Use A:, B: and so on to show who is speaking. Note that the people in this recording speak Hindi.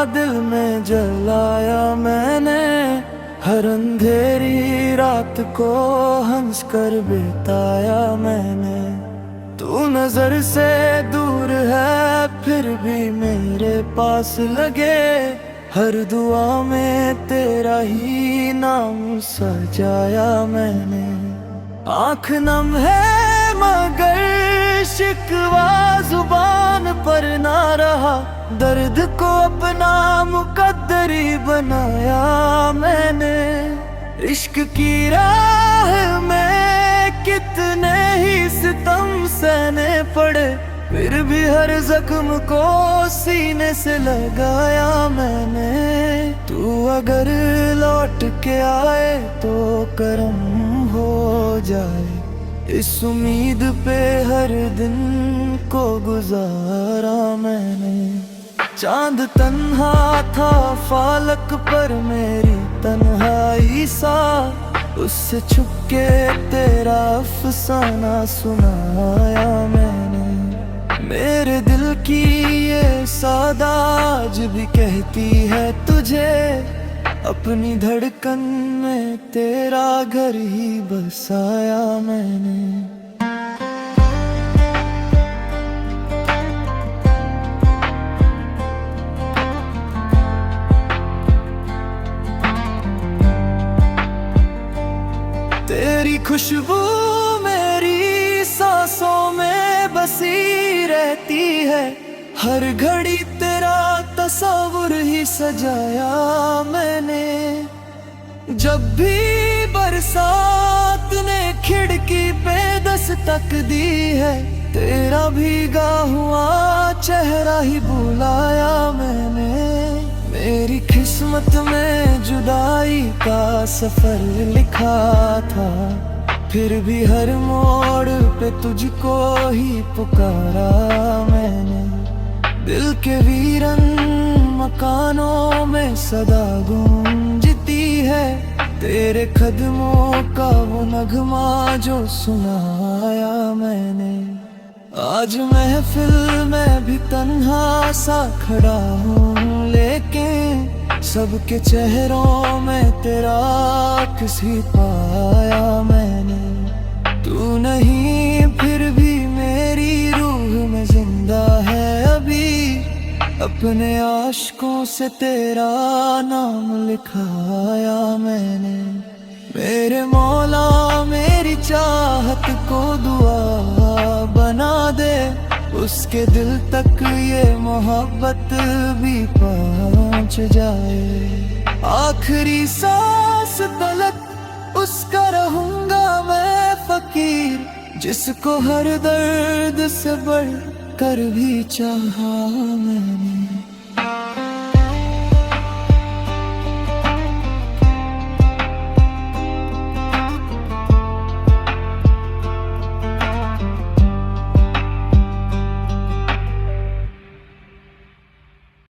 A: दिल में जलाया मैंने, हर अंधेरी रात को हंस कर बिताया मैंने। तू नजर से दूर है फिर भी मेरे पास लगे, हर दुआ में तेरा ही नाम सजाया मैंने। आँख नम है मगर शिकवा जुबान पर ना रहा, दर्द को अपना मुकद्दरी बनाया मैंने। इश्क की राह में कितने ही सितम सहने पड़े, फिर भी हर जख्म को सीने से लगाया मैंने। तू अगर लौट के आए तो करम हो जाए, इस उम्मीद पे हर दिन को गुजारा मैंने। चांद तन्हा था फालक पर मेरी तन्हाई सा, उससे छुपके तेरा अफसाना सुनाया मैंने। मेरे दिल की ये सादाज भी कहती है तुझे, अपनी धड़कन में तेरा घर ही बसाया मैंने। तेरी खुशबू मेरी सांसों में बसी रहती है, हर घड़ी तेरा तस्वीर ही सजाया मैंने। जब भी बरसात ने खिड़की पे दस्तक दी है, तेरा भीगा हुआ चेहरा ही बुलाया मैंने। मेरी किस्मत में जुदाई का सफर लिखा था, फिर भी हर मोड़ पे तुझको ही पुकारा मैंने। दिल के वीरन मकानों में सदा गूंजती है, तेरे कदमों का वो नगमा जो सुनाया मैंने। आज महफिल में भी तन्हा सा खड़ा हूँ, लेकिन सबके चेहरों में तेरा किसी पाया मैंने। तू नहीं फिर भी मेरी रूह में जिंदा है अभी, अपने आशिकों से तेरा नाम लिखाया मैंने। मेरे मौला मेरी चाहत को दुआ बना दे, उसके दिल तक ये मोहब्बत भी पहुंच जाए। आखिरी सांस तलक उसका रहूंगा मैं फकीर, जिसको हर दर्द से बढ़ कर भी चाहा मैंने।